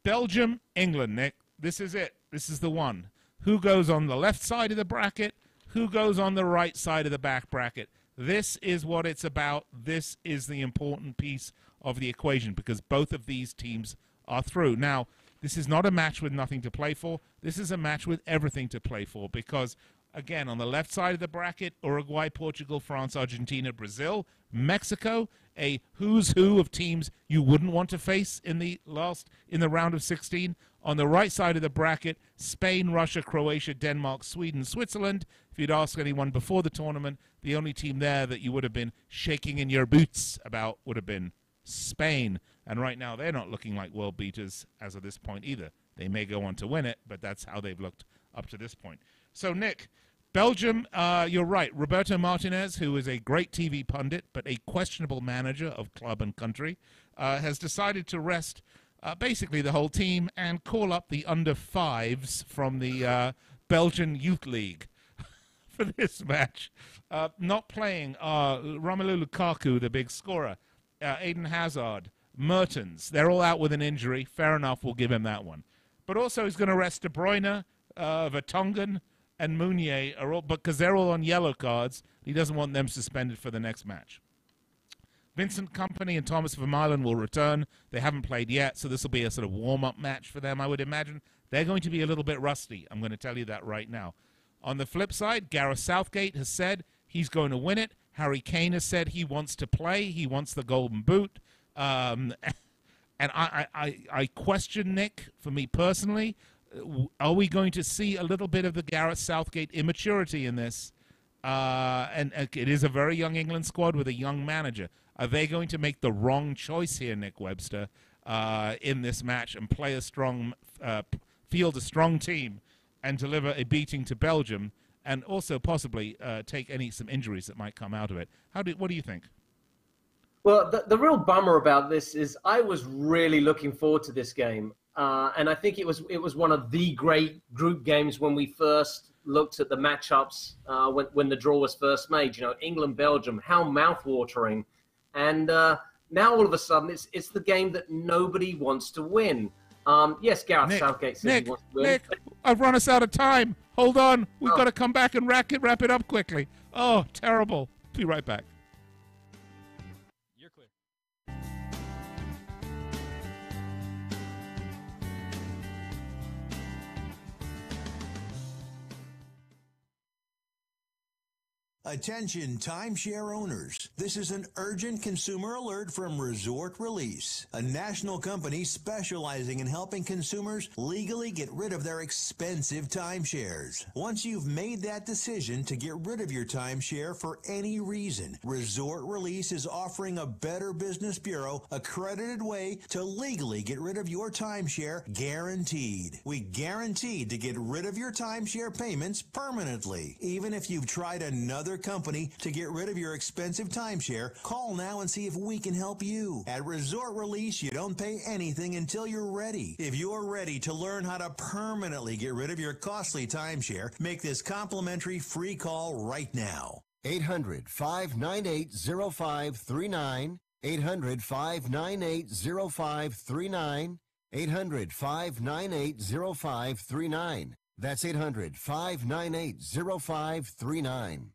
Belgium, England, Nick. This is it. This is the one. Who goes on the left side of the bracket? Who goes on the right side of the back bracket? This is what it's about. This is the important piece of the equation because both of these teams are through. Now, this is not a match with nothing to play for. This is a match with everything to play for because, again, on the left side of the bracket, Uruguay, Portugal, France, Argentina, Brazil, Mexico, a who's who of teams you wouldn't want to face in the round of 16. On the right side of the bracket, Spain, Russia, Croatia, Denmark, Sweden, Switzerland. If you'd ask anyone before the tournament, the only team there that you would have been shaking in your boots about would have been Spain. And right now, they're not looking like world beaters as of this point either. They may go on to win it, but that's how they've looked up to this point. So, Nick, Belgium, you're right. Roberto Martinez, who is a great TV pundit, but a questionable manager of club and country, has decided to rest basically the whole team and call up the under-5s from the Belgian Youth League for this match. Not playing Romelu Lukaku, the big scorer, Eden Hazard, Mertens. They're all out with an injury. Fair enough, we'll give him that one. But also he's going to rest De Bruyne, Vertonghen, and Meunier, because they're all on yellow cards. He doesn't want them suspended for the next match. Vincent Kompany and Thomas Vermaelen will return. They haven't played yet, so this will be a sort of warm-up match for them, I would imagine. They're going to be a little bit rusty. I'm going to tell you that right now. On the flip side, Gareth Southgate has said he's going to win it. Harry Kane has said he wants to play. He wants the golden boot. And I question, Nick, for me personally, are we going to see a little bit of the Gareth Southgate immaturity in this? And it is a very young England squad with a young manager. Are they going to make the wrong choice here, Nick Webster, in this match and play a strong, field a strong team and deliver a beating to Belgium and also possibly take some injuries that might come out of it? What do you think? Well, the real bummer about this is I was really looking forward to this game. And I think it was one of the great group games when we first looked at the matchups when the draw was first made. You know, England, Belgium, how mouth-watering. And now all of a sudden it's the game that nobody wants to win. Yes, Gareth Southgate says he wants to win. Nick, I've run us out of time. Hold on. We've got to come back and wrap it up quickly. Oh, terrible. Be right back. You're clear. Attention timeshare owners. This is an urgent consumer alert from Resort Release, a national company specializing in helping consumers legally get rid of their expensive timeshares. Once you've made that decision to get rid of your timeshare for any reason, Resort Release is offering a Better Business Bureau accredited way to legally get rid of your timeshare, guaranteed. We guaranteed to get rid of your timeshare payments permanently. Even if you've tried another company to get rid of your expensive timeshare, call now and see if we can help you. At Resort Release, you don't pay anything until you're ready. If you're ready to learn how to permanently get rid of your costly timeshare, make this complimentary free call right now. 800-598-0539. 800-598-0539. 800-598-0539. That's 800-598-0539.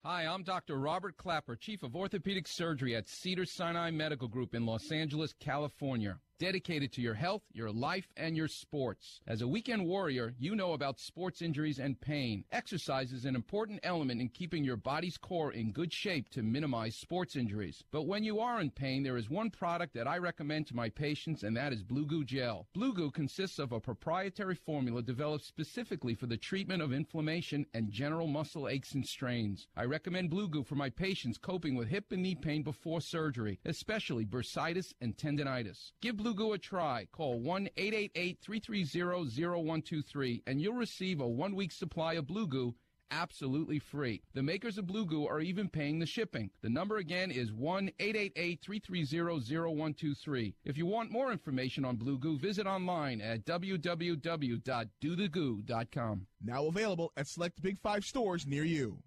Hi, I'm Dr. Robert Clapper, Chief of Orthopedic Surgery at Cedars-Sinai Medical Group in Los Angeles, California. Dedicated to your health, your life, and your sports. As a weekend warrior, you know about sports injuries and pain. Exercise is an important element in keeping your body's core in good shape to minimize sports injuries. But when you are in pain, there is one product that I recommend to my patients, and that is Blue Goo Gel. Blue Goo consists of a proprietary formula developed specifically for the treatment of inflammation and general muscle aches and strains. I recommend Blue Goo for my patients coping with hip and knee pain before surgery, especially bursitis and tendinitis. Give Blue Goo a try. Call 1-888-330-0123 and you'll receive a 1-week supply of Blue Goo absolutely free. The makers of Blue Goo are even paying the shipping. The number again is 1-888-330-0123. If you want more information on Blue Goo, visit online at www.dothegoo.com. Now available at select Big 5 stores near you.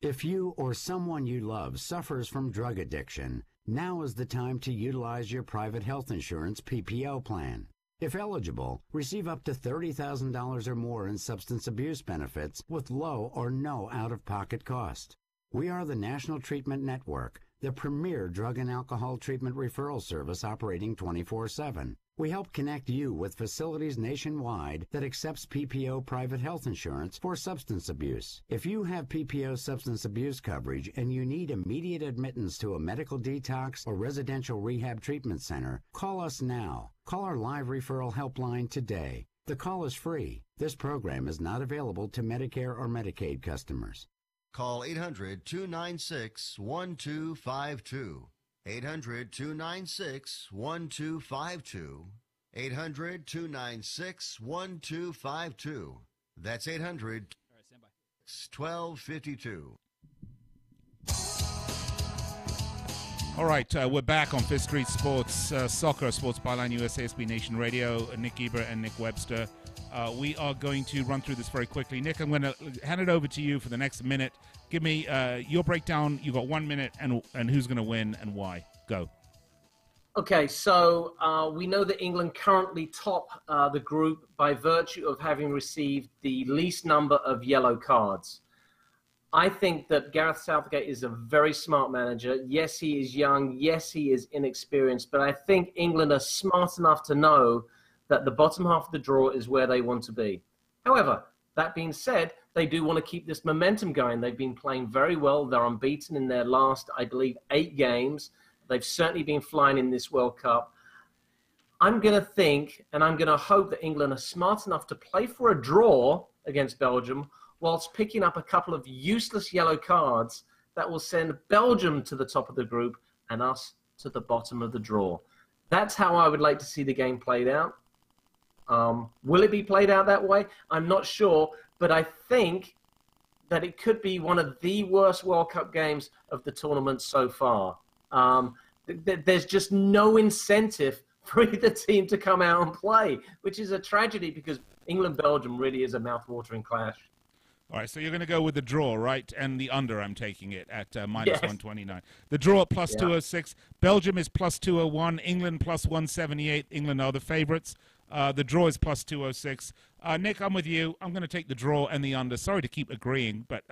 If you or someone you love suffers from drug addiction, now is the time to utilize your private health insurance PPO plan. If eligible, receive up to $30,000 or more in substance abuse benefits with low or no out-of-pocket cost. We are the National Treatment Network, the premier drug and alcohol treatment referral service operating 24/7. We help connect you with facilities nationwide that accepts PPO private health insurance for substance abuse. If you have PPO substance abuse coverage and you need immediate admittance to a medical detox or residential rehab treatment center, call us now. Call our live referral helpline today. The call is free. This program is not available to Medicare or Medicaid customers. Call 800-296-1252. 800-296-1252. 800-296-1252. That's 800-1252. All right, we're back on Fifth Street Sports, Soccer, Sports Byline, USA, SB Nation Radio, Nick Geber and Nick Webster. We are going to run through this very quickly. Nick, I'm going to hand it over to you for the next minute. Give me your breakdown. You've got 1 minute, and who's going to win and why. Go. Okay, so we know that England currently top the group by virtue of having received the least number of yellow cards. I think that Gareth Southgate is a very smart manager. Yes, he is young. Yes, he is inexperienced. But I think England are smart enough to know that the bottom half of the draw is where they want to be. However, that being said, they do want to keep this momentum going. They've been playing very well. They're unbeaten in their last, I believe, 8 games. They've certainly been flying in this World Cup. I'm going to think and I'm going to hope that England are smart enough to play for a draw against Belgium whilst picking up a couple of useless yellow cards that will send Belgium to the top of the group and us to the bottom of the draw. That's how I would like to see the game played out. Will it be played out that way? I'm not sure, but I think that it could be one of the worst World Cup games of the tournament so far. There's just no incentive for either team to come out and play, which is a tragedy because England-Belgium really is a mouth-watering clash. All right, so you're going to go with the draw, right? And the under, I'm taking it, at minus Yes. 129. The draw at plus Yeah. 206. Belgium is plus 201. England plus 178. England are the favorites. The draw is plus 206. Nick, I'm with you. I'm going to take the draw and the under. Sorry to keep agreeing, but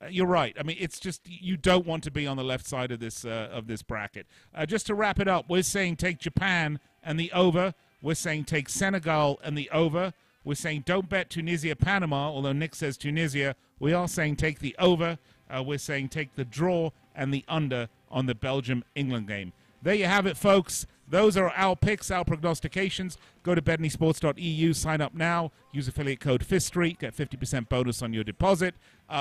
you're right. I mean, it's just you don't want to be on the left side of this bracket. Just to wrap it up, we're saying take Japan and the over. We're saying take Senegal and the over. We're saying don't bet Tunisia-Panama, although Nick says Tunisia. We are saying take the over. We're saying take the draw and the under on the Belgium-England game. There you have it, folks. Those are our picks, our prognostications. Go to betanysports.eu, sign up now, use affiliate code FISTREET, get 50% bonus on your deposit.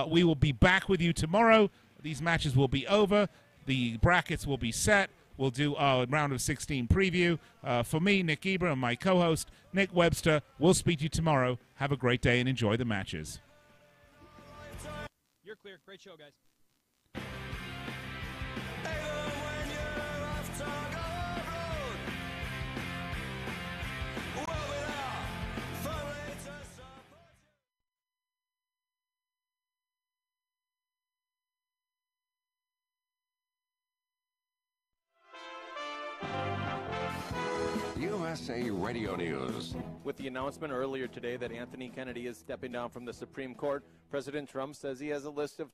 We will be back with you tomorrow. These matches will be over. The brackets will be set. We'll do our round of 16 preview. For me, Nick Geber, and my co-host, Nick Webster, we'll speak to you tomorrow. Have a great day and enjoy the matches. You're clear. Great show, guys. USA Radio News. With the announcement earlier today that Anthony Kennedy is stepping down from the Supreme Court, President Trump says he has a list of